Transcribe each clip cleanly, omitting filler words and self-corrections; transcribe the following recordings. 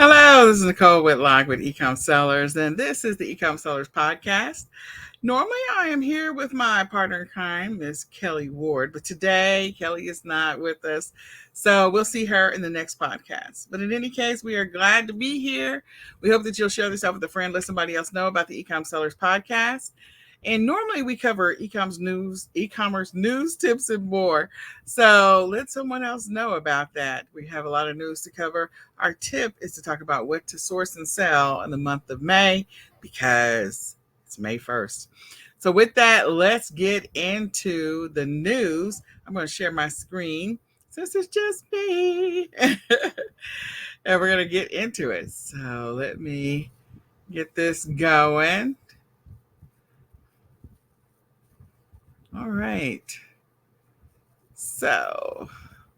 Hello, this is Nicole Whitlock with eCom Sellers, and this is the eCom Sellers podcast. Normally, I am here with my partner in crime, Miss Kelly Ward, but today Kelly is not with us, so we'll see her in the next podcast. But in any case, we are glad to be here. We hope that you'll share this out with a friend, let somebody else know about the eCom Sellers podcast. And normally we cover e-commerce news, tips, and more. So let someone else know about that. We have a lot of news to cover. Our tip is to talk about what to source and sell in the month of May because it's May 1st. So with that, let's get into the news. I'm going to share my screen since it's just me. And we're going to get into it. So let me get this going. All right. So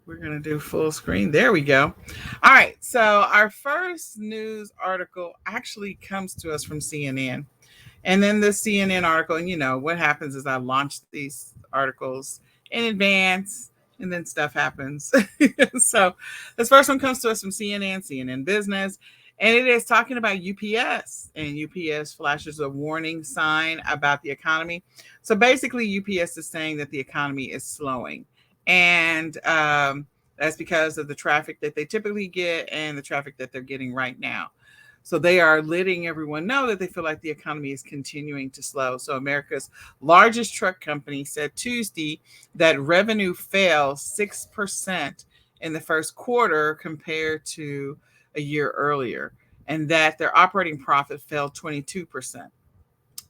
we're going to do full screen. There we go. All right. So our first news article actually comes to us from CNN. And then the CNN article, and what happens is I launch these articles in advance and then stuff happens. So this first one comes to us from CNN Business, and it is talking about UPS. And UPS flashes a warning sign about the economy. So basically, UPS is saying that the economy is slowing. And that's because of the traffic that they typically get and the traffic that they're getting right now. So they are letting everyone know that they feel like the economy is continuing to slow. So America's largest truck company said Tuesday that revenue fell 6% in the first quarter compared to a year earlier, and that their operating profit fell 22%.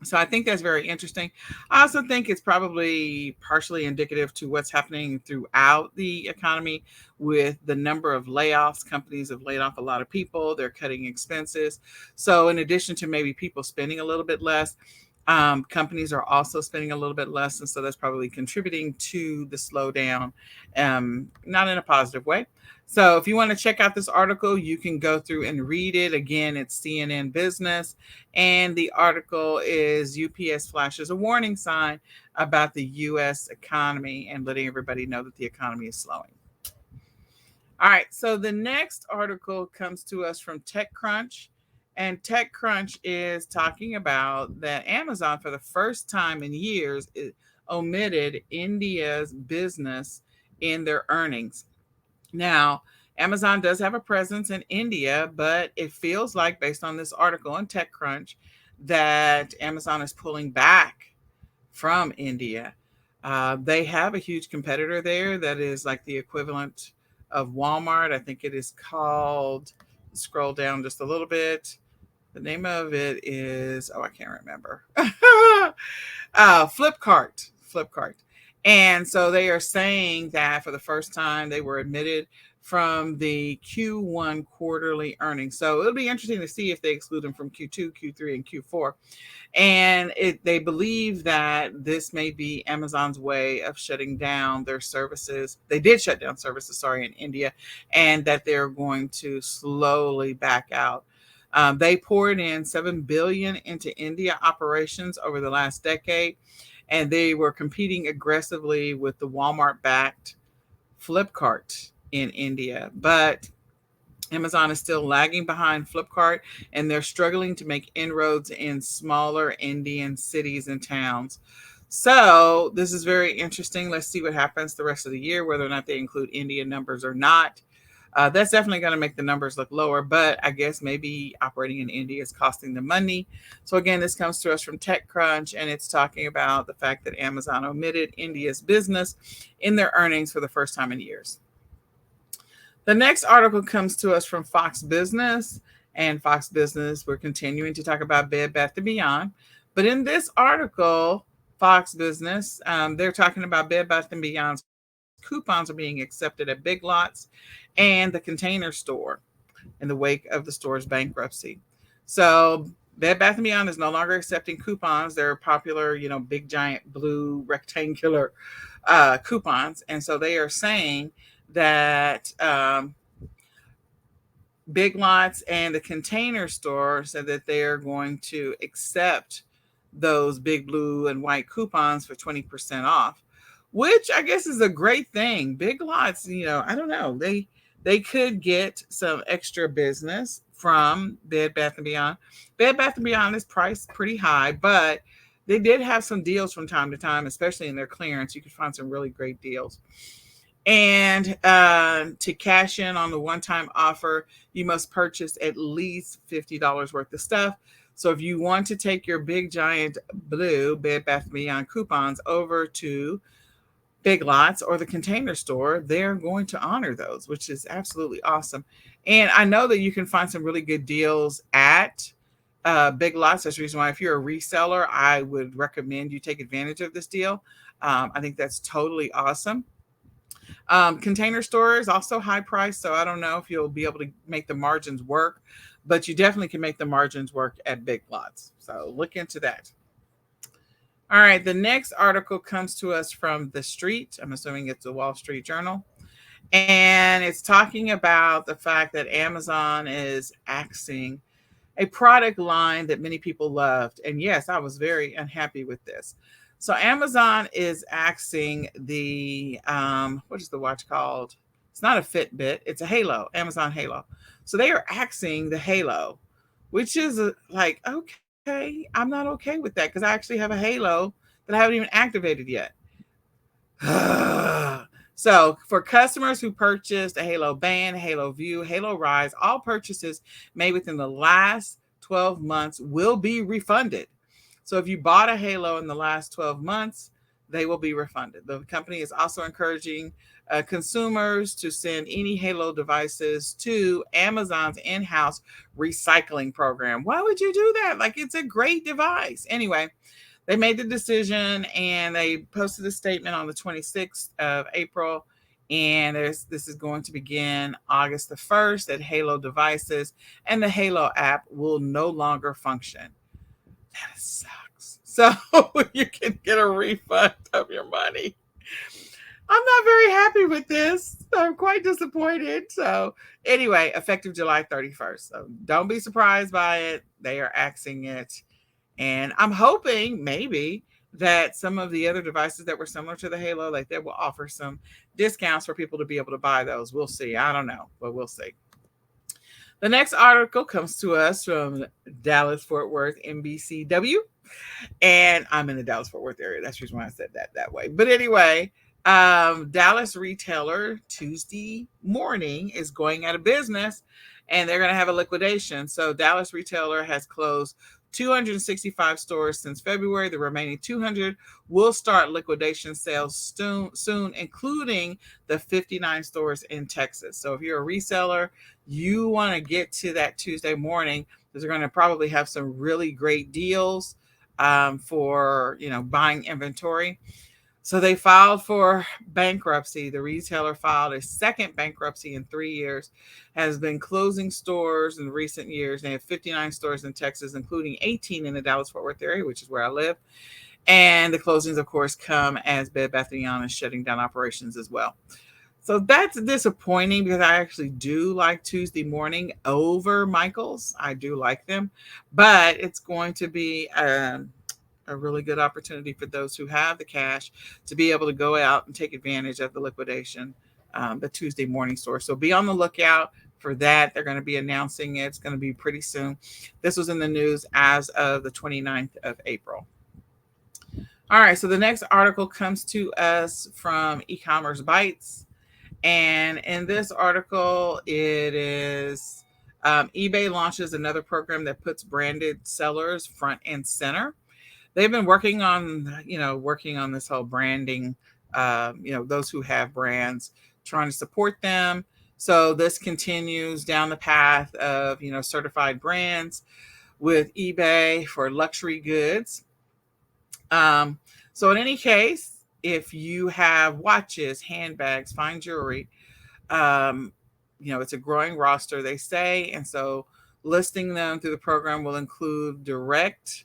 So I think that's very interesting. I also think it's probably partially indicative to what's happening throughout the economy with the number of layoffs. Companies have laid off a lot of people. They're cutting expenses. So in addition to maybe people spending a little bit less, companies are also spending a little bit less. And so that's probably contributing to the slowdown, not in a positive way. So if you want to check out this article, you can go through and read it. Again, it's CNN Business. And the article is UPS flashes a warning sign about the U.S. economy and letting everybody know that the economy is slowing. All right, so the next article comes to us from TechCrunch. And TechCrunch is talking about that Amazon, for the first time in years, omitted India's business in their earnings. Now, Amazon does have a presence in India, but it feels like, based on this article in TechCrunch, that Amazon is pulling back from India. They have a huge competitor there that is like the equivalent of Walmart. I think it is called, scroll down just a little bit. The name of it is, I can't remember. Flipkart. Flipkart. And so they are saying that for the first time they were admitted from the Q1 quarterly earnings. So it'll be interesting to see if they exclude them from Q2, Q3, and Q4. And they believe that this may be Amazon's way of shutting down their services. They did shut down services, in India, and that they're going to slowly back out. They poured in $7 billion into India operations over the last decade, and they were competing aggressively with the Walmart-backed Flipkart in India. But Amazon is still lagging behind Flipkart, and they're struggling to make inroads in smaller Indian cities and towns. So this is very interesting. Let's see what happens the rest of the year, whether or not they include Indian numbers or not. That's definitely going to make the numbers look lower, but I guess maybe operating in India is costing them money. So again, this comes to us from TechCrunch, and it's talking about the fact that Amazon omitted India's business in their earnings for the first time in years. The next article comes to us from Fox Business, and Fox Business, we're continuing to talk about Bed Bath & Beyond. But in this article, Fox Business, they're talking about Bed Bath & Beyond's coupons are being accepted at Big Lots and the Container Store in the wake of the store's bankruptcy. So Bed Bath & Beyond is no longer accepting coupons. They're popular, big, giant, blue, rectangular coupons. And so they are saying that Big Lots and the Container Store said that they are going to accept those big blue and white coupons for 20% off, which I guess is a great thing. Big Lots, I don't know. they could get some extra business from Bed Bath and Beyond. Bed Bath and Beyond is priced pretty high, but they did have some deals from time to time, especially in their clearance. You could find some really great deals. And to cash in on the one-time offer, you must purchase at least $50 worth of stuff. So if you want to take your big giant blue Bed Bath & Beyond coupons over to Big Lots or the Container Store, they're going to honor those, which is absolutely awesome. And I know that you can find some really good deals at Big Lots. That's the reason why, if you're a reseller, I would recommend you take advantage of this deal. I think that's totally awesome. Container Store is also high price, so I don't know if you'll be able to make the margins work, but you definitely can make the margins work at Big Lots. So look into that. All right, the next article comes to us from The Street. I'm assuming it's the Wall Street Journal. And it's talking about the fact that Amazon is axing a product line that many people loved. And yes, I was very unhappy with this. So Amazon is axing the, what is the watch called? It's not a Fitbit, it's a Halo, Amazon Halo. So they are axing the Halo, which is like, okay, I'm not okay with that because I actually have a Halo that I haven't even activated yet. So for customers who purchased a Halo Band, Halo View, Halo Rise, all purchases made within the last 12 months will be refunded. So if you bought a Halo in the last 12 months, they will be refunded. The company is also encouraging consumers to send any Halo devices to Amazon's in-house recycling program. Why would you do that? Like, it's a great device. Anyway, they made the decision and they posted a statement on the 26th of April. And this is going to begin August the 1st, that Halo devices and the Halo app will no longer function. That sucks. So you can get a refund of your money. I'm not very happy with this. I'm quite disappointed. So anyway, effective July 31st. So don't be surprised by it. They are axing it. And I'm hoping maybe that some of the other devices that were similar to the Halo, like they will offer some discounts for people to be able to buy those. We'll see. I don't know, but we'll see. The next article comes to us from Dallas Fort Worth NBCW. And I'm in the Dallas Fort Worth area. That's the reason why I said that way. But anyway, Dallas retailer Tuesday morning is going out of business and they're going to have a liquidation. So Dallas retailer has closed 265 stores since February. The remaining 200 will start liquidation sales soon, including the 59 stores in Texas. So if you're a reseller, you want to get to that Tuesday morning because they're going to probably have some really great deals for buying inventory. So they filed for bankruptcy. The retailer filed a second bankruptcy in 3 years, has been closing stores in recent years. They have 59 stores in Texas, including 18 in the Dallas-Fort Worth area, which is where I live. And the closings, of course, come as Bed Bath & Beyond is shutting down operations as well. So that's disappointing because I actually do like Tuesday morning over Michael's. I do like them, but it's going to be a really good opportunity for those who have the cash to be able to go out and take advantage of the liquidation, the Tuesday morning store. So be on the lookout for that. They're going to be announcing it. It's going to be pretty soon. This was in the news as of the 29th of April. All right, so the next article comes to us from eCommerce Bytes. And in this article, it is eBay launches another program that puts branded sellers front and center. They've been working on this whole branding, those who have brands, trying to support them. So this continues down the path of, certified brands with eBay for luxury goods. So in any case, if you have watches, handbags, fine jewelry, it's a growing roster, they say. And so listing them through the program will include direct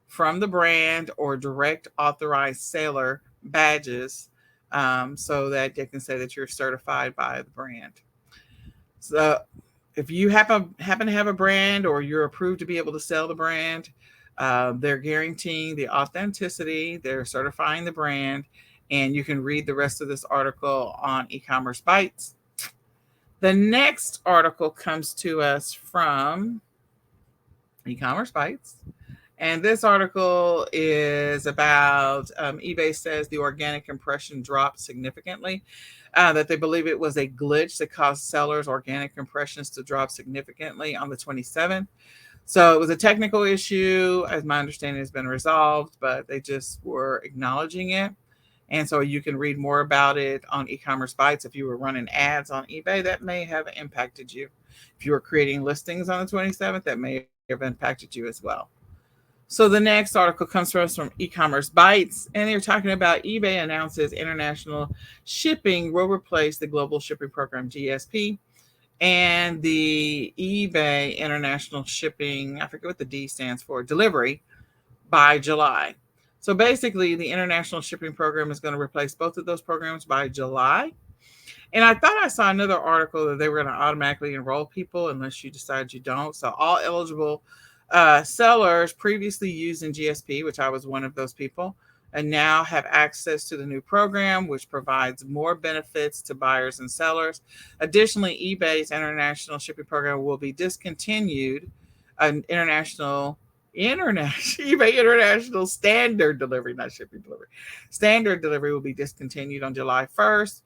from the brand or direct authorized seller badges, so that they can say that you're certified by the brand. So if you happen to have a brand or you're approved to be able to sell the brand, they're guaranteeing the authenticity, they're certifying the brand, and you can read the rest of this article on eCommerce Bytes. The next article comes to us from eCommerce Bytes. And this article is about eBay says the organic impression dropped significantly, that they believe it was a glitch that caused sellers' organic impressions to drop significantly on the 27th. So it was a technical issue, as my understanding has been resolved, but they just were acknowledging it. And so you can read more about it on eCommerce Bytes. If you were running ads on eBay, that may have impacted you. If you were creating listings on the 27th, that may have impacted you as well. So the next article comes to us from eCommerce Bytes, and they're talking about eBay announces international shipping will replace the global shipping program GSP and the eBay international shipping, I forget what the D stands for, delivery by July. So basically, the international shipping program is going to replace both of those programs by July. And I thought I saw another article that they were going to automatically enroll people unless you decide you don't. So all eligible sellers previously using GSP, which I was one of those people, and now have access to the new program, which provides more benefits to buyers and sellers. Additionally, eBay's international shipping program will be discontinued. An international eBay international standard delivery, not shipping delivery. Standard delivery will be discontinued on July 1st,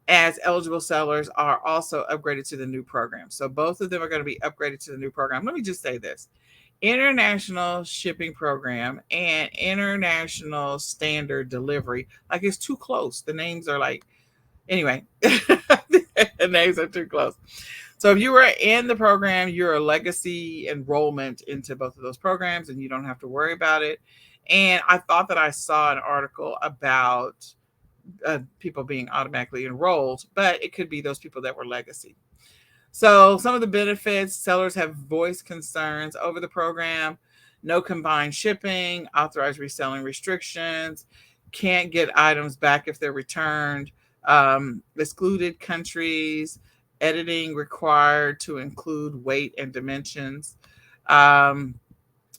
as eligible sellers are also upgraded to the new program. So both of them are going to be upgraded to the new program. Let me just say this: international shipping program and international standard delivery, like, it's too close. The names are like, anyway, the names are too close. So if you were in the program, you're a legacy enrollment into both of those programs and you don't have to worry about it. And I thought that I saw an article about people being automatically enrolled, but it could be those people that were legacy. So some of the benefits: sellers have voiced concerns over the program. No combined shipping, authorized reselling restrictions, can't get items back if they're returned, excluded countries, editing required to include weight and dimensions, um,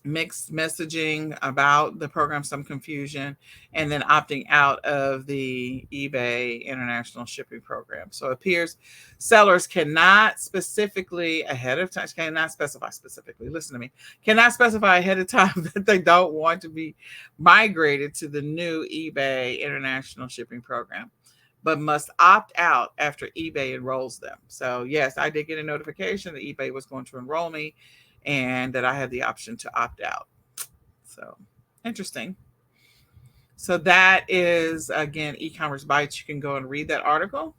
mixed messaging about the program, some confusion, and then opting out of the eBay international shipping program. So it appears sellers cannot specifically ahead of time, cannot specify specifically, listen to me, cannot specify ahead of time that they don't want to be migrated to the new eBay international shipping program, but must opt out after eBay enrolls them. So yes, I did get a notification that eBay was going to enroll me and that I had the option to opt out. So interesting. So that is, again, eCommerce Bytes. You can go and read that article.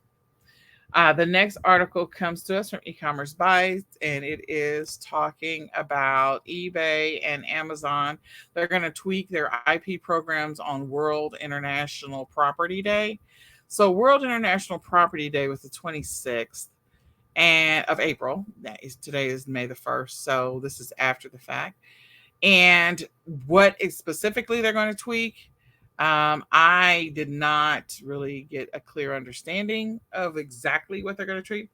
The next article comes to us from eCommerce Bytes, and it is talking about eBay and Amazon. They're going to tweak their IP programs on World International Property Day. So World International Property Day was the 26th and of April. Today is May the 1st, so this is after the fact. And what specifically they're going to tweak, I did not really get a clear understanding of exactly what they're going to tweak.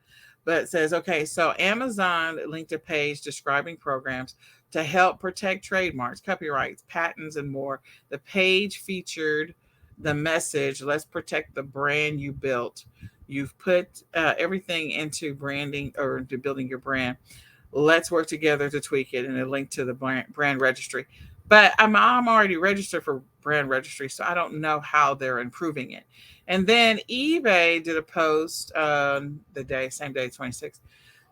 But it says, okay, so Amazon linked a page describing programs to help protect trademarks, copyrights, patents, and more. The page featured the message, let's protect the brand you built. You've put everything into branding or into building your brand. Let's work together to tweak it, and a link to the brand registry. But I'm already registered for brand registry, so I don't know how they're improving it. And then eBay did a post same day, 26th.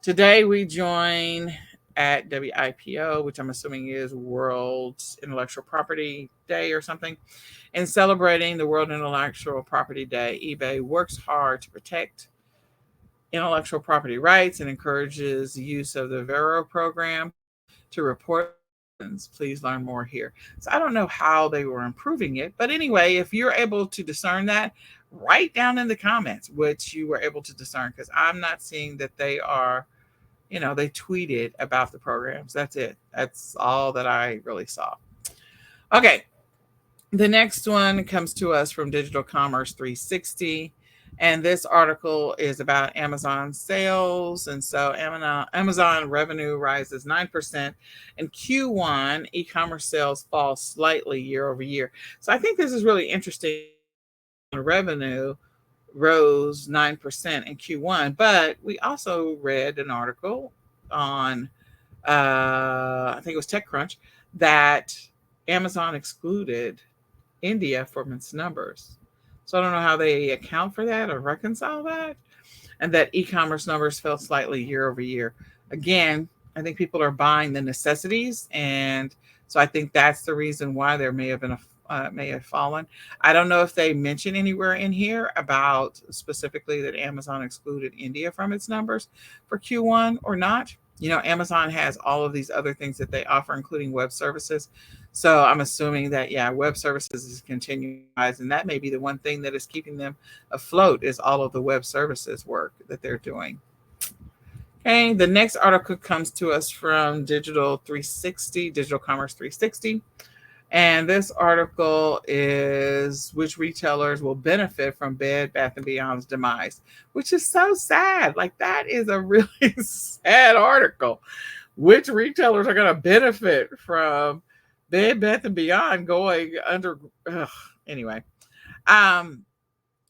Today we join at WIPO, which I'm assuming is World Intellectual Property Day or something. In celebrating the World Intellectual Property Day, eBay works hard to protect intellectual property rights and encourages the use of the Vero program to report. Please learn more here. So I don't know how they were improving it, but anyway, if you're able to discern that, write down in the comments which you were able to discern, because I'm not seeing that they are, they tweeted about the programs. That's it. That's all that I really saw. Okay. The next one comes to us from Digital Commerce 360. And this article is about Amazon sales. And so Amazon revenue rises 9%. In Q1, e-commerce sales fall slightly year over year. So I think this is really interesting. Revenue rose 9% in Q1. But we also read an article on, I think it was TechCrunch, that Amazon excluded India from its numbers. So I don't know how they account for that or reconcile that. And that e-commerce numbers fell slightly year over year. Again, I think people are buying the necessities, and so I think that's the reason why there may have been may have fallen. I don't know if they mention anywhere in here about specifically that Amazon excluded India from its numbers for Q1 or not. You know, Amazon has all of these other things that they offer, including web services. So I'm assuming that, yeah, web services is continuing, and that may be the one thing that is keeping them afloat is all of the web services work that they're doing. Okay, the next article comes to us from Digital 360, Digital Commerce 360. And this article is which retailers will benefit from Bed Bath & Beyond's demise, which is so sad. Like, that is a really sad article. Which retailers are going to benefit from Bed Bath & Beyond going under? Anyway,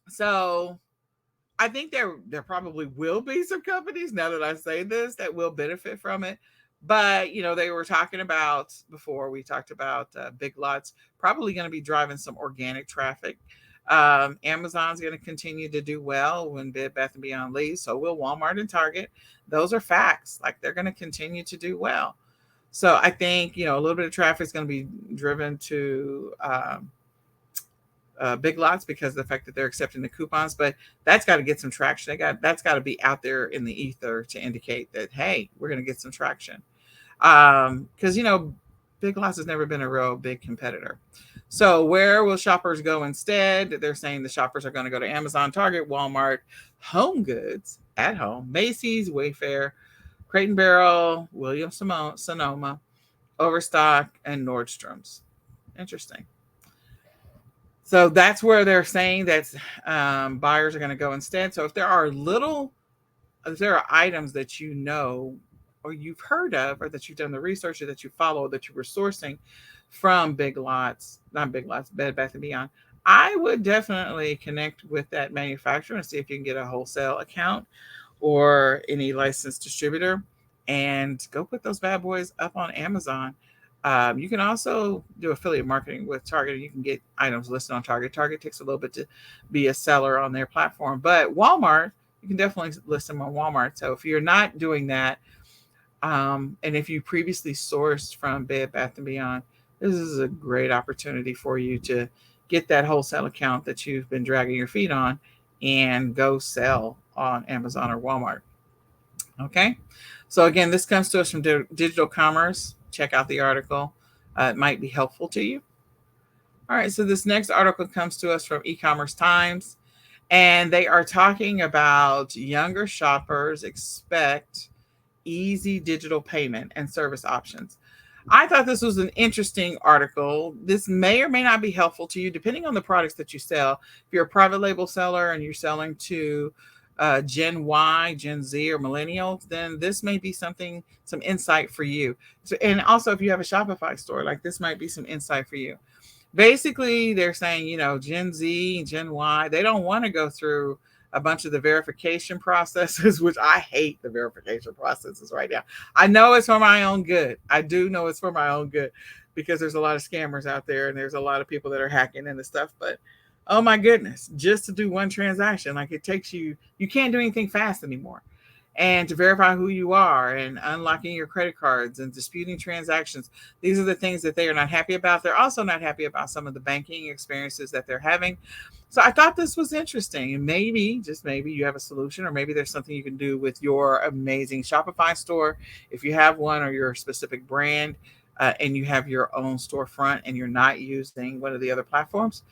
so I think there probably will be some companies, now that I say this, that will benefit from it. But, you know, they were talking about, before we talked about Big Lots probably going to be driving some organic traffic. Amazon's going to continue to do well when Bed Bath & Beyond leaves. So will Walmart and Target. Those are facts. Like, they're going to continue to do well. So I think, you know, a little bit of traffic is going to be driven to Big Lots because of the fact that they're accepting the coupons, but that's got to get some traction. That's got to be out there in the ether to indicate that, hey, we're going to get some traction. Because, you know, Big Lots has never been a real big competitor. So where will shoppers go instead? They're saying the shoppers are going to go to Amazon, Target, Walmart, Home Goods, At Home, Macy's, Wayfair, Crate and Barrel, Williams-Sonoma, Overstock, and Nordstrom's. Interesting. So that's where they're saying that buyers are going to go instead. So if there are items that you know or you've heard of, or that you've done the research, or that you follow, that you were sourcing from Big Lots, not Big Lots, Bed Bath & Beyond, I would definitely connect with that manufacturer and see if you can get a wholesale account or any licensed distributor and go put those bad boys up on Amazon. You can also do affiliate marketing with Target. You can get items listed on Target. Target takes a little bit to be a seller on their platform, but Walmart, you can definitely list them on Walmart. So if you're not doing that, and if you previously sourced from Bed Bath & Beyond, this is a great opportunity for you to get that wholesale account that you've been dragging your feet on and go sell on Amazon or Walmart. Okay. So again, this comes to us from Digital Commerce. Check out the article. It might be helpful to you. All right. So this next article comes to us from eCommerce Times, and they are talking about younger shoppers expect easy digital payment and service options. I thought this was an interesting article. This may or may not be helpful to you, depending on the products that you sell. If you're a private label seller and you're selling to Gen Y, Gen Z, or millennials, then this may be some insight for you. So, and also if you have a Shopify store, like, this might be some insight for you. Basically, they're saying, you know, Gen Z, Gen Y, they don't want to go through a bunch of the verification processes, which I hate the verification processes right now. I know it's for my own good. I do know it's for my own good because there's a lot of scammers out there and there's a lot of people that are hacking into stuff. But oh my goodness, just to do one transaction, like, it takes you can't do anything fast anymore. And to verify who you are and unlocking your credit cards and disputing transactions, these are the things that they are not happy about. They're also not happy about some of the banking experiences that they're having. So I thought this was interesting, and maybe, just maybe, you have a solution, or maybe there's something you can do with your amazing Shopify store. If you have one, or your specific brand, and you have your own storefront and you're not using one of the other platforms,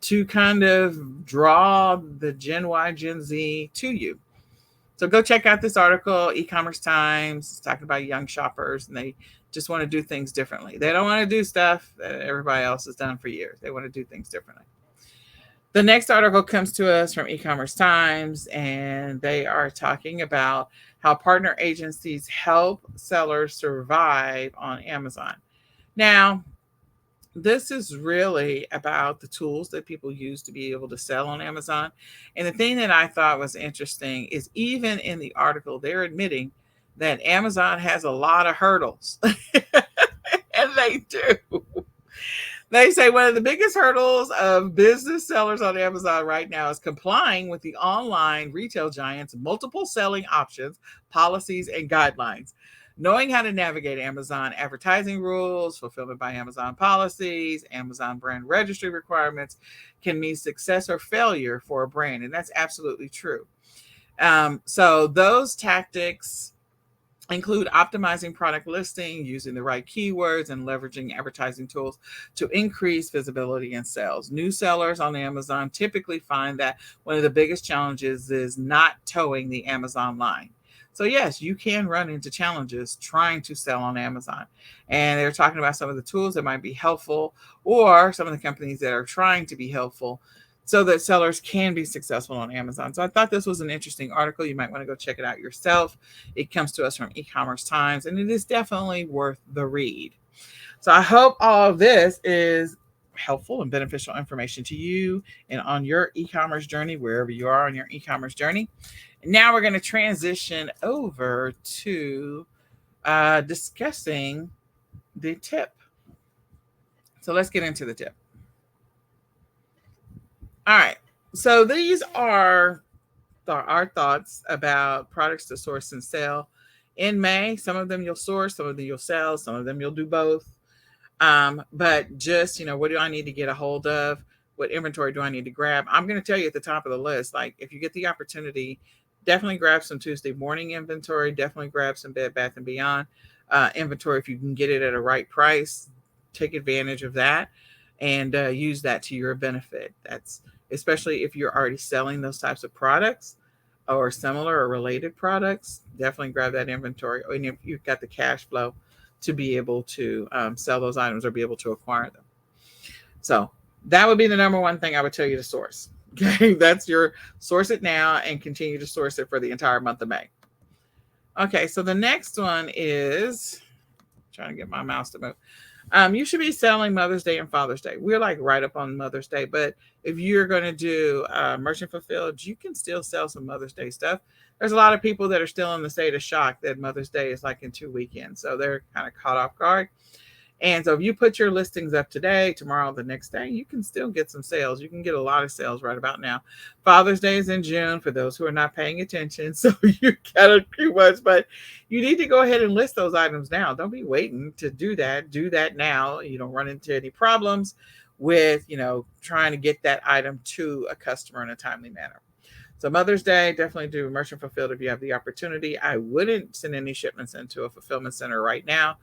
to kind of draw the Gen Y, Gen Z to you. So go check out this article, eCommerce Times. It's talking about young shoppers, and they just want to do things differently. They don't want to do stuff that everybody else has done for years. They want to do things differently. The next article comes to us from eCommerce Times, and they are talking about how partner agencies help sellers survive on Amazon. Now, this is really about the tools that people use to be able to sell on Amazon. And the thing that I thought was interesting is even in the article, they're admitting that Amazon has a lot of hurdles. And they do. They say one of the biggest hurdles of business sellers on Amazon right now is complying with the online retail giants' multiple selling options, policies, and guidelines. Knowing how to navigate Amazon advertising rules, fulfillment by Amazon policies, Amazon brand registry requirements can mean success or failure for a brand. And that's absolutely true. So those tactics include optimizing product listing, using the right keywords, and leveraging advertising tools to increase visibility and sales. New sellers on Amazon typically find that one of the biggest challenges is not towing the Amazon line. So, yes, you can run into challenges trying to sell on Amazon. And they're talking about some of the tools that might be helpful, or some of the companies that are trying to be helpful so that sellers can be successful on Amazon. So I thought this was an interesting article. You might want to go check it out yourself. It comes to us from eCommerce Times, and it is definitely worth the read. So I hope all of this is helpful and beneficial information to you and on your e-commerce journey, wherever you are on your e-commerce journey. And now we're going to transition over to discussing the tip. So let's get into the tip. All right. So these are our thoughts about products to source and sell in May. Some of them you'll source, some of them you'll sell, some of them you'll do both. But just, what do I need to get a hold of? What inventory do I need to grab? I'm going to tell you at the top of the list, like if you get the opportunity, definitely grab some Tuesday morning inventory, definitely grab some Bed Bath and Beyond inventory. If you can get it at a right price, take advantage of that and use that to your benefit. That's especially if you're already selling those types of products or similar or related products, definitely grab that inventory. And if you've got the cash flow to be able to sell those items or be able to acquire them. So that would be the number one thing I would tell you to source. Okay, that's your source it now and continue to source it for the entire month of May. Okay, so the next one is trying to get my mouse to move. You should be selling Mother's Day and Father's Day. We're like right up on Mother's Day, but if you're going to do merchant fulfilled, you can still sell some Mother's Day stuff. There's a lot of people that are still in the state of shock that Mother's Day is like in 2 weekends. So they're kind of caught off guard. And so if you put your listings up today, tomorrow, the next day, you can still get some sales. You can get a lot of sales right about now. Father's Day is in June for those who are not paying attention. So you got a few months, but you need to go ahead and list those items now. Don't be waiting to do that. Do that now. You don't run into any problems with, trying to get that item to a customer in a timely manner. So Mother's Day, definitely do merchant fulfilled if you have the opportunity. I wouldn't send any shipments into a fulfillment center right now.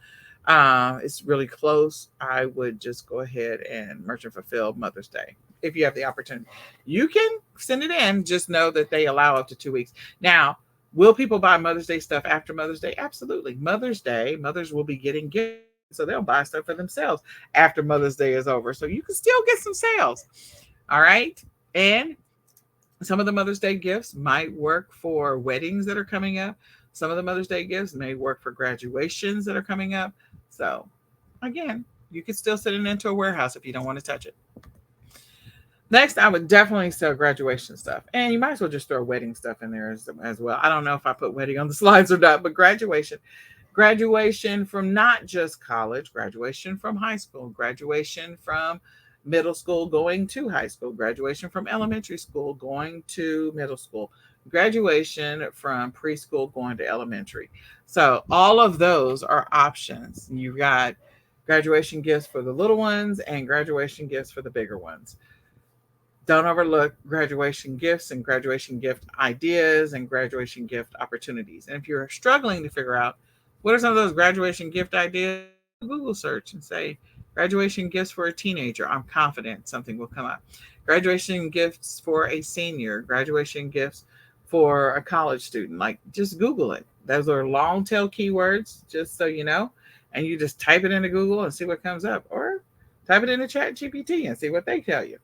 It's really close. I would just go ahead and merchant fulfill Mother's Day if you have the opportunity. You can send it in. Just know that they allow up to 2 weeks. Now, will people buy Mother's Day stuff after Mother's Day? Absolutely. Mother's Day, mothers will be getting gifts, so they'll buy stuff for themselves after Mother's Day is over. So you can still get some sales. All right. And some of the Mother's Day gifts might work for weddings that are coming up. Some of the Mother's Day gifts may work for graduations that are coming up. So again, you could still send it into a warehouse if you don't want to touch it. Next, I would definitely sell graduation stuff. And you might as well just throw wedding stuff in there as well. I don't know if I put wedding on the slides or not, but graduation from not just college, graduation from high school, graduation from middle school going to high school, graduation from elementary school going to middle school, graduation from preschool going to elementary. So all of those are options. You've got graduation gifts for the little ones and graduation gifts for the bigger ones. Don't overlook graduation gifts and graduation gift ideas and graduation gift opportunities. And if you're struggling to figure out what are some of those graduation gift ideas, Google search and say graduation gifts for a teenager. I'm confident something will come up. Graduation gifts for a senior, graduation gifts for a college student. Like just Google it. Those are long tail keywords, just so you know. And you just type it into Google and see what comes up, or type it into ChatGPT and see what they tell you.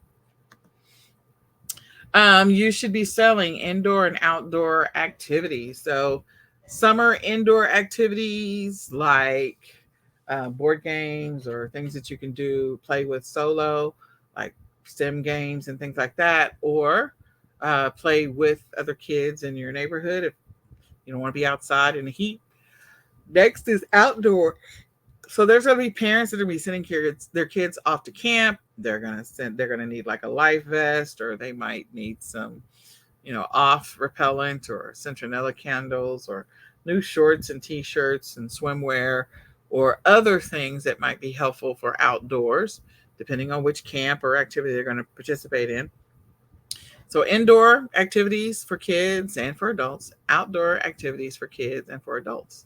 You should be selling indoor and outdoor activities. So summer indoor activities like board games or things that you can do, play with solo, like STEM games and things like that, or play with other kids in your neighborhood if you don't want to be outside in the heat. Next is outdoor. So there's going to be parents that are going to be sending their kids off to camp. They're going to need like a life vest, or they might need some, off repellent or citronella candles, or new shorts and t-shirts and swimwear, or other things that might be helpful for outdoors, depending on which camp or activity they're going to participate in. So indoor activities for kids and for adults, outdoor activities for kids and for adults.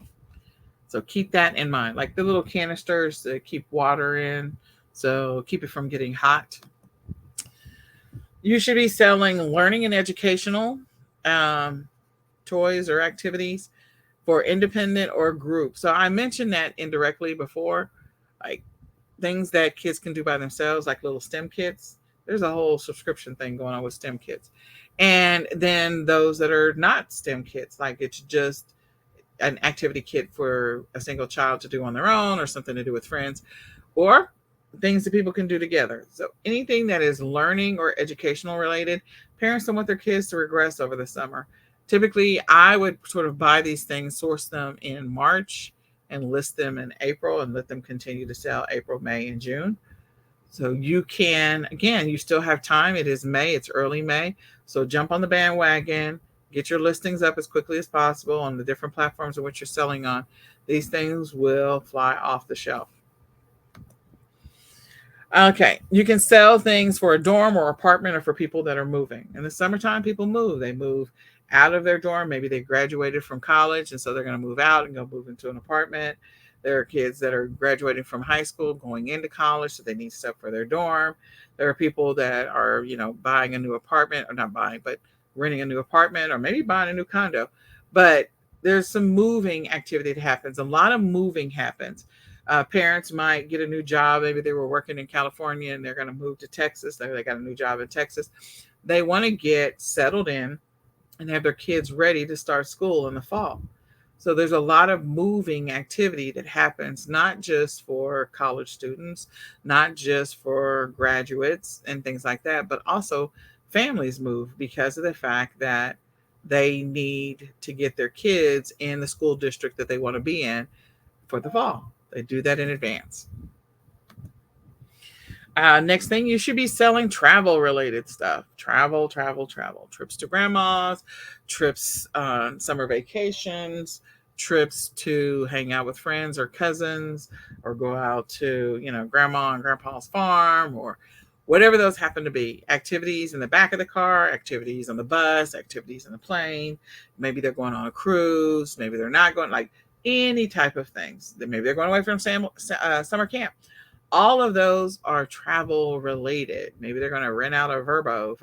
So keep that in mind, like the little canisters to keep water in, so keep it from getting hot. You should be selling learning and educational toys or activities for independent or group. So I mentioned that indirectly before, like things that kids can do by themselves, like little STEM kits. There's a whole subscription thing going on with STEM kits. And then those that are not STEM kits, like it's just an activity kit for a single child to do on their own, or something to do with friends, or things that people can do together. So anything that is learning or educational related, parents don't want their kids to regress over the summer. Typically, I would sort of buy these things, source them in March, and list them in April, and let them continue to sell April, May, and June. So you can, again, you still have time. It is May, it's early May. So jump on the bandwagon, get your listings up as quickly as possible on the different platforms in which you're selling on. These things will fly off the shelf. Okay, you can sell things for a dorm or apartment, or for people that are moving. In the summertime, people move. They move out of their dorm. Maybe they graduated from college, and so they're going to move out and go move into an apartment. There are kids that are graduating from high school, going into college, so they need stuff for their dorm. There are people that are, buying a new apartment, or not buying, but renting a new apartment, or maybe buying a new condo. But there's some moving activity that happens. A lot of moving happens. Parents might get a new job. Maybe they were working in California and they're going to move to Texas. They got a new job in Texas. They want to get settled in and have their kids ready to start school in the fall. So there's a lot of moving activity that happens, not just for college students, not just for graduates and things like that, but also families move because of the fact that they need to get their kids in the school district that they want to be in for the fall. They do that in advance. Next thing, you should be selling travel related stuff. Travel. Trips to grandma's, trips on summer vacations, trips to hang out with friends or cousins, or go out to, grandma and grandpa's farm, or whatever those happen to be. Activities in the back of the car, activities on the bus, activities in the plane. Maybe they're going on a cruise. Maybe they're not going, like any type of things. Maybe they're going away from summer camp. All of those are travel related. Maybe they're going to rent out a Verbo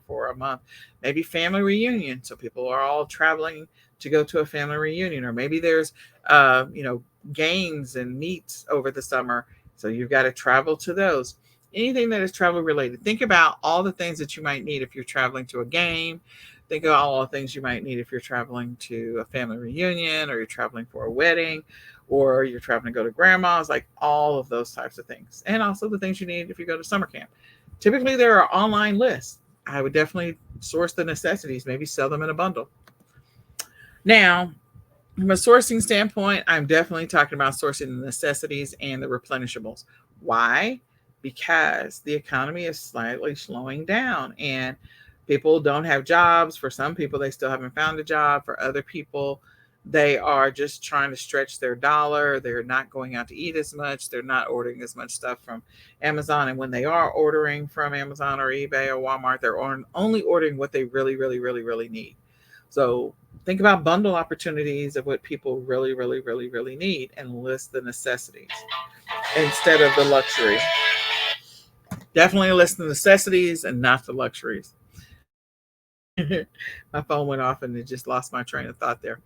for a month. Maybe family reunion. So people are all traveling to go to a family reunion. Or maybe there's, games and meets over the summer. So you've got to travel to those. Anything that is travel related. Think about all the things that you might need if you're traveling to a game. Think of all the things you might need if you're traveling to a family reunion, or you're traveling for a wedding, or you're traveling to go to grandma's, like all of those types of things. And also the things you need if you go to summer camp. Typically, there are online lists. I would definitely source the necessities, maybe sell them in a bundle. Now, from a sourcing standpoint, I'm definitely talking about sourcing the necessities and the replenishables. Why? Because the economy is slightly slowing down and people don't have jobs. For some people, they still haven't found a job. For other people, they are just trying to stretch their dollar. They're not going out to eat as much. They're not ordering as much stuff from Amazon. And when they are ordering from Amazon or eBay or Walmart, they're only ordering what they really, really, really, really need. So think about bundle opportunities of what people really, really, really, really need, and list the necessities instead of the luxury. Definitely list the necessities and not the luxuries. My phone went off and it just lost my train of thought there.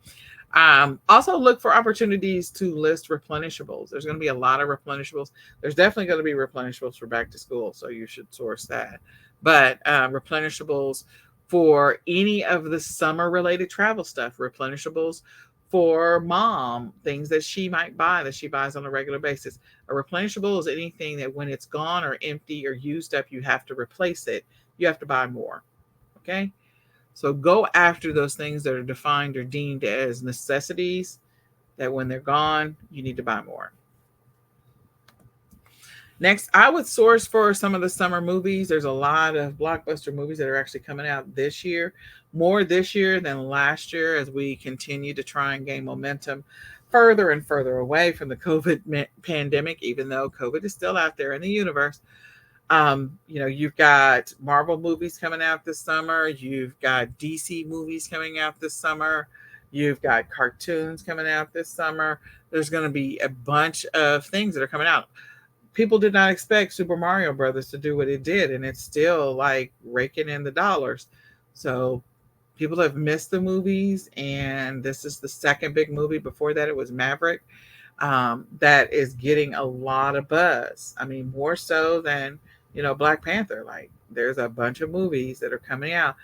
Also look for opportunities to list replenishables. There's going to be a lot of replenishables. There's definitely going to be replenishables for back to school, so you should source that. But replenishables for any of the summer related travel stuff, replenishables for mom, things that she might buy that she buys on a regular basis. A replenishable is anything that when it's gone or empty or used up, you have to replace it. You have to buy more. Okay. So go after those things that are defined or deemed as necessities that when they're gone, you need to buy more. Next, I would source for some of the summer movies. There's a lot of blockbuster movies that are actually coming out this year, more this year than last year, as we continue to try and gain momentum further and further away from the COVID pandemic, even though COVID is still out there in the universe. You've got Marvel movies coming out this summer. You've got DC movies coming out this summer. You've got cartoons coming out this summer. There's going to be a bunch of things that are coming out. People did not expect Super Mario Brothers to do what it did, and it's still like raking in the dollars. So people have missed the movies, and this is the second big movie. Before that, it was Maverick. That is getting a lot of buzz. I mean, more so than Black Panther. Like, there's a bunch of movies that are coming out.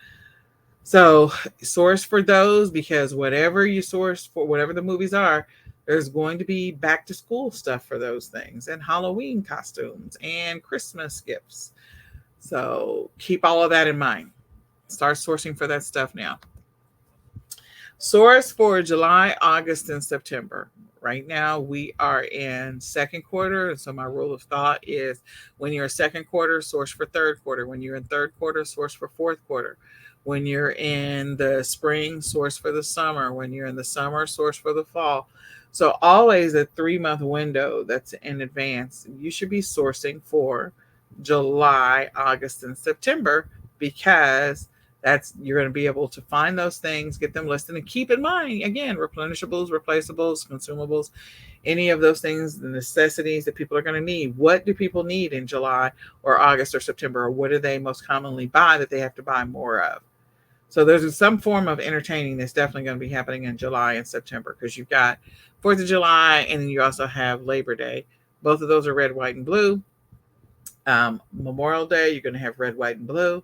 So source for those, because whatever you source for, whatever the movies are, there's going to be back to school stuff for those things, and Halloween costumes and Christmas gifts. So keep all of that in mind. Start sourcing for that stuff now. Source for July, August, and September. Right now, we are in second quarter. And so my rule of thought is when you're in second quarter, source for third quarter. When you're in third quarter, source for fourth quarter. When you're in the spring, source for the summer. When you're in the summer, source for the fall. So always a 3-month window that's in advance. You should be sourcing for July, August, and September, because you're going to be able to find those things, get them listed, and keep in mind, again, replenishables, replaceables, consumables, any of those things, the necessities that people are going to need. What do people need in July or August or September? Or what do they most commonly buy that they have to buy more of? So there's some form of entertaining that's definitely going to be happening in July and September, because you've got 4th of July and then you also have Labor Day. Both of those are red, white, and blue. Memorial Day, you're going to have red, white, and blue.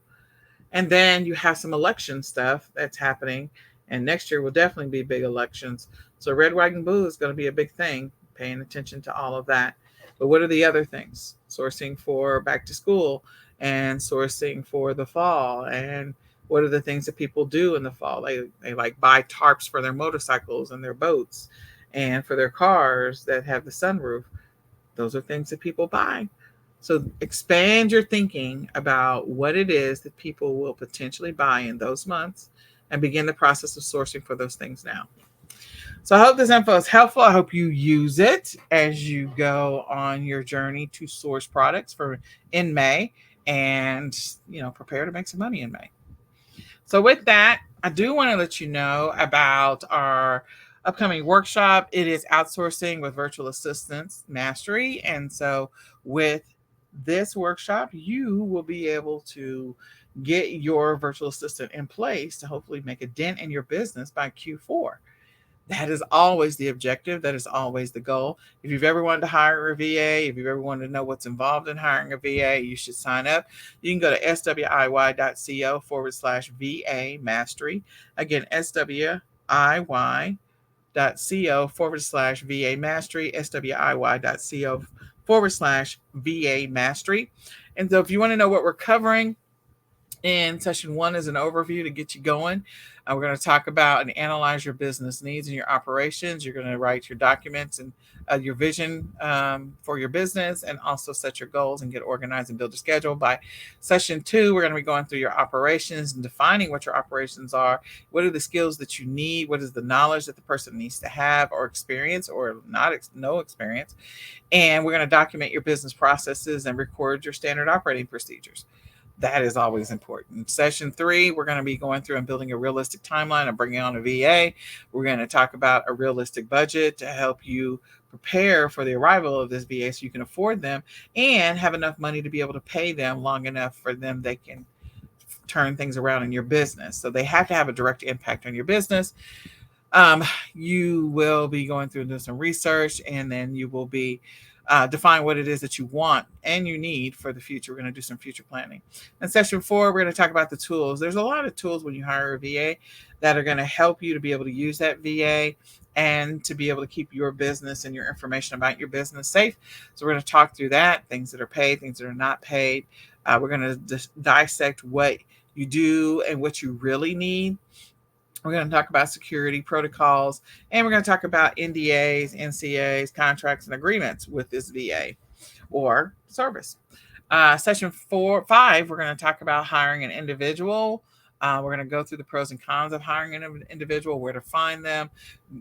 And then you have some election stuff that's happening. And next year will definitely be big elections. So red, white, and blue is going to be a big thing, paying attention to all of that. But what are the other things? Sourcing for back to school and sourcing for the fall. And what are the things that people do in the fall? They like buy tarps for their motorcycles and their boats and for their cars that have the sunroof. Those are things that people buy. So expand your thinking about what it is that people will potentially buy in those months and begin the process of sourcing for those things now. So I hope this info is helpful. I hope you use it as you go on your journey to source products for in May, and prepare to make some money in May. So with that, I do want to let you know about our upcoming workshop. It is Outsourcing with Virtual Assistants Mastery. And so with this workshop, you will be able to get your virtual assistant in place to hopefully make a dent in your business by Q4. That is always the objective. That is always the goal. If you've ever wanted to hire a VA, if you've ever wanted to know what's involved in hiring a VA, you should sign up. You can go to swiy.co/VA mastery. Again, swiy.co/VA mastery, swiy.co/VA mastery. And so if you want to know what we're covering in session 1 is an overview to get you going. We're going to talk about and analyze your business needs and your operations. You're going to write your documents and your vision for your business, and also set your goals and get organized and build a schedule. By session 2, we're going to be going through your operations and defining what your operations are. What are the skills that you need? What is the knowledge that the person needs to have or experience, or no experience? And we're going to document your business processes and record your standard operating procedures. That is always important. Session 3, we're going to be going through and building a realistic timeline and bringing on a VA. We're going to talk about a realistic budget to help you prepare for the arrival of this VA so you can afford them and have enough money to be able to pay them long enough for them they can turn things around in your business. So they have to have a direct impact on your business. You will be going through and doing some research, and then you will be define what it is that you want and you need for the future. We're going to do some future planning. In session 4, we're going to talk about the tools. There's a lot of tools when you hire a VA that are going to help you to be able to use that VA and to be able to keep your business and your information about your business safe. So we're going to talk through that, things that are paid, things that are not paid. We're going to dissect what you do and what you really need. We're going to talk about security protocols, and we're going to talk about NDAs, NCAs, contracts, and agreements with this VA or service. Session 5, we're going to talk about hiring an individual. We're going to go through the pros and cons of hiring an individual, where to find them,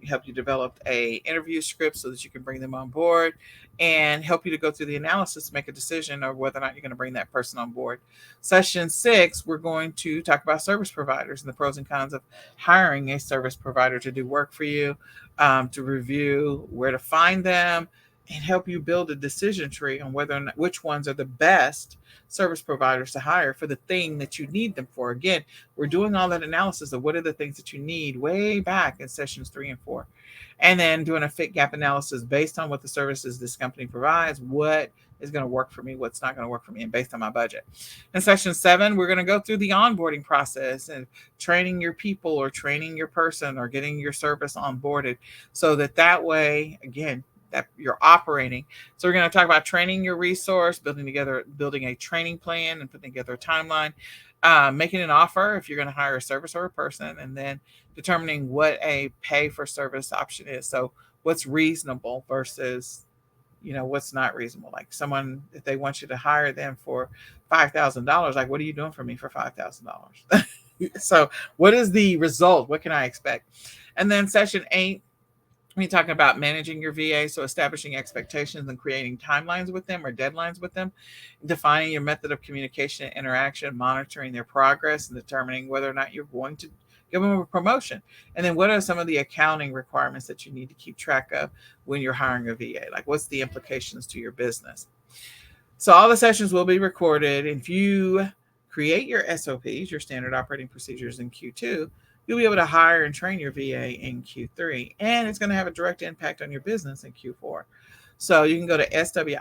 help you develop a interview script so that you can bring them on board, and help you to go through the analysis to make a decision of whether or not you're going to bring that person on board. Session 6, we're going to talk about service providers and the pros and cons of hiring a service provider to do work for you, to review where to find them, and help you build a decision tree on whether or not which ones are the best service providers to hire for the thing that you need them for. Again, we're doing all that analysis of what are the things that you need way back in sessions 3 and 4. And then doing a fit gap analysis based on what the services this company provides, what is going to work for me, what's not going to work for me, and based on my budget. In session 7, we're going to go through the onboarding process and training your people or training your person or getting your service onboarded so that way, again, that you're operating. So we're going to talk about training your resource, building a training plan and putting together a timeline, making an offer if you're going to hire a service or a person, and then determining what a pay for service option is. So what's reasonable versus, what's not reasonable. Like someone, if they want you to hire them for $5,000, like, what are you doing for me for $5,000? So what is the result? What can I expect? And then session 8, we're talking about managing your VA, so establishing expectations and creating timelines with them or deadlines with them, defining your method of communication and interaction, monitoring their progress, and determining whether or not you're going to give them a promotion. And then what are some of the accounting requirements that you need to keep track of when you're hiring a VA? Like, what's the implications to your business? So all the sessions will be recorded. If you create your SOPs, your standard operating procedures in Q2, you'll be able to hire and train your VA in Q3, and it's going to have a direct impact on your business in Q4. So you can go to swiy.co/VA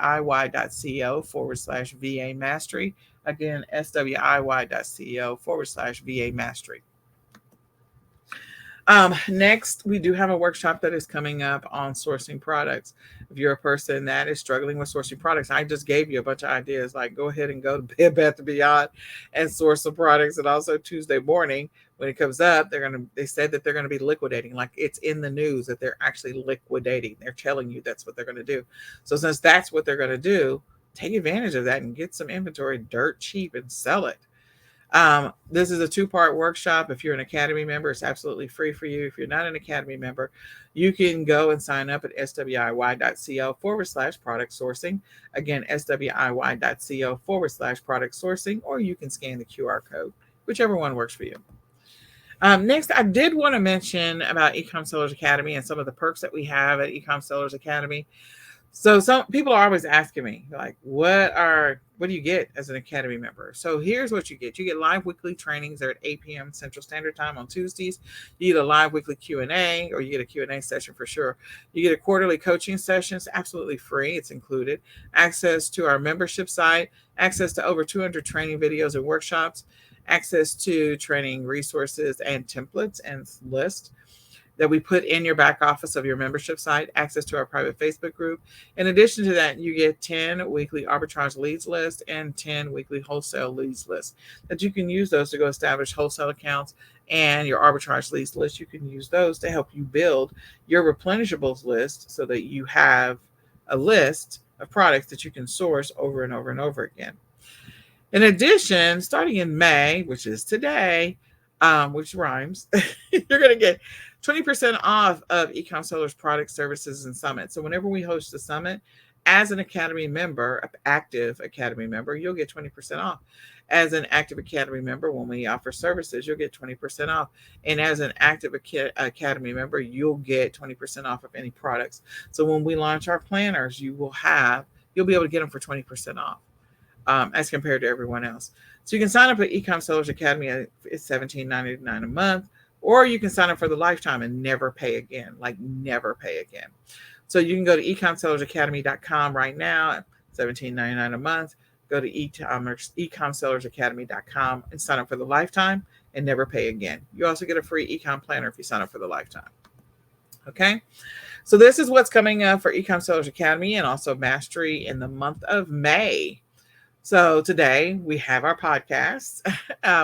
mastery. Again, swiy.co/VA mastery. Next, we do have a workshop that is coming up on sourcing products. If you're a person that is struggling with sourcing products, I just gave you a bunch of ideas, like go ahead and go to Bed Bath & Beyond and source some products. And also Tuesday morning, when it comes up, they said that they're going to be liquidating. Like, it's in the news that they're actually liquidating. They're telling you that's what they're going to do. So since that's what they're going to do, take advantage of that and get some inventory dirt cheap and sell it. This is a 2-part workshop. If you're an Academy member, it's absolutely free for you. If you're not an Academy member, you can go and sign up at swiy.co/product sourcing. Again, swiy.co/product sourcing, or you can scan the QR code, whichever one works for you. Next, I did want to mention about eCom Sellers Academy and some of the perks that we have at eCom Sellers Academy. So some people are always asking me, like, what do you get as an Academy member? So here's what you get. You get live weekly trainings. They're at 8 p.m. Central Standard Time on Tuesdays. You get a live weekly Q&A, or you get a Q&A session for sure. You get a quarterly coaching session. It's absolutely free. It's included. Access to our membership site, access to over 200 training videos and workshops, access to training resources and templates and lists that we put in your back office of your membership site, access to our private Facebook group. In addition to that, you get 10 weekly arbitrage leads list and 10 weekly wholesale leads list that you can use those to go establish wholesale accounts, and your arbitrage leads list. You can use those to help you build your replenishables list so that you have a list of products that you can source over and over and over again. In addition, starting in May, which is today, which rhymes, you're going to get 20% off of eCom Sellers products, services, and summits. So whenever we host a summit, as an Academy member, active Academy member, you'll get 20% off. As an active Academy member, when we offer services, you'll get 20% off. And as an active Academy member, you'll get 20% off of any products. So when we launch our planners, you'll be able to get them for 20% off. As compared to everyone else. So you can sign up at eCom Sellers Academy. It's $17.99 a month, or you can sign up for the lifetime and never pay again, like never pay again. So you can go to ecomsellersacademy.com right now, $17.99 a month. Go to ecomsellersacademy.com and sign up for the lifetime. and never pay again. You also get a free ecom planner if you sign up for the lifetime. Okay. So this is what's coming up for eCom Sellers Academy and also Mastery in the month of May. So today we have our podcast.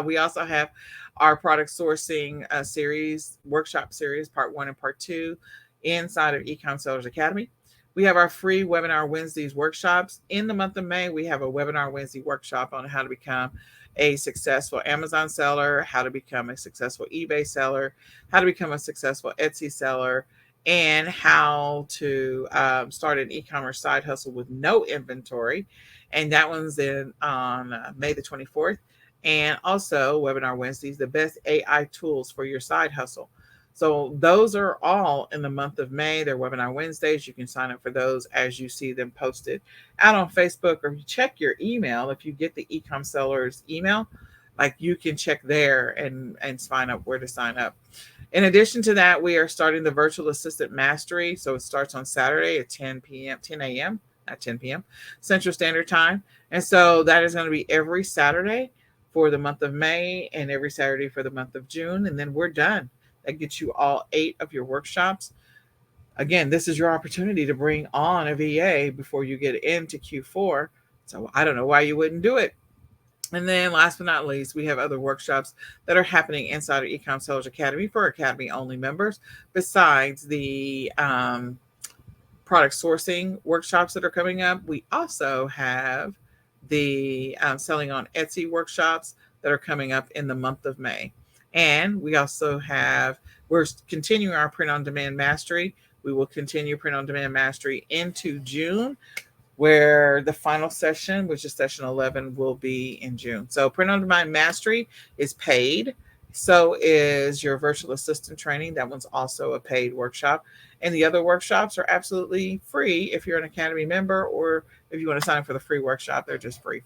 We also have our product sourcing series, workshop series, part 1 and part 2 inside of eCom Sellers Academy. We have our free webinar Wednesdays workshops. In the month of May, we have a webinar Wednesday workshop on how to become a successful Amazon seller, how to become a successful eBay seller, how to become a successful Etsy seller, and how to start an e-commerce side hustle with no inventory. And that one's in on May the 24th. And also Webinar Wednesdays, the best AI tools for your side hustle. So those are all in the month of May. They're Webinar Wednesdays. You can sign up for those as you see them posted out on Facebook, or you check your email. If you get the eCom Sellers email, like, you can check there and find out where to sign up. In addition to that, we are starting the Virtual Assistant Mastery. So it starts on Saturday at 10 a.m., not 10 p.m. Central Standard Time. And so that is going to be every Saturday for the month of May and every Saturday for the month of June. And then we're done. That gets you all 8 of your workshops. Again, this is your opportunity to bring on a VA before you get into Q4. So I don't know why you wouldn't do it. And then last but not least, we have other workshops that are happening inside of eCom Sellers Academy for Academy only members, besides the product sourcing workshops that are coming up. We also have the selling on Etsy workshops that are coming up in the month of May. And we also we're continuing our print on demand mastery. We will continue print on demand mastery into June, where the final session, which is session 11, will be in June. So print on demand mastery is paid. So is your virtual assistant training. That one's also a paid workshop. And the other workshops are absolutely free if you're an Academy member, or if you want to sign up for the free workshop, they're just free.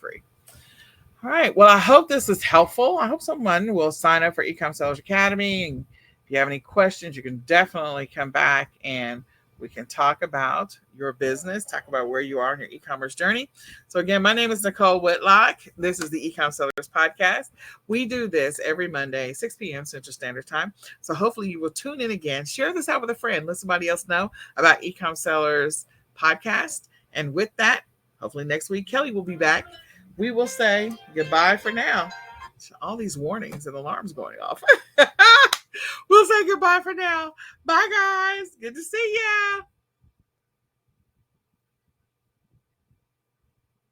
All right. Well, I hope this is helpful. I hope someone will sign up for eCom Sellers Academy. And if you have any questions, you can definitely come back and we can talk about your business, talk about where you are in your e-commerce journey. So again, my name is Nicole Whitlock. This is the eCom Sellers Podcast. We do this every Monday, 6 p.m. Central Standard Time. So hopefully you will tune in again. Share this out with a friend. Let somebody else know about eCom Sellers Podcast. And with that, hopefully next week, Kelly will be back. We will say goodbye for now. All these warnings and alarms going off. We'll say goodbye for now. Bye, guys. Good to see ya.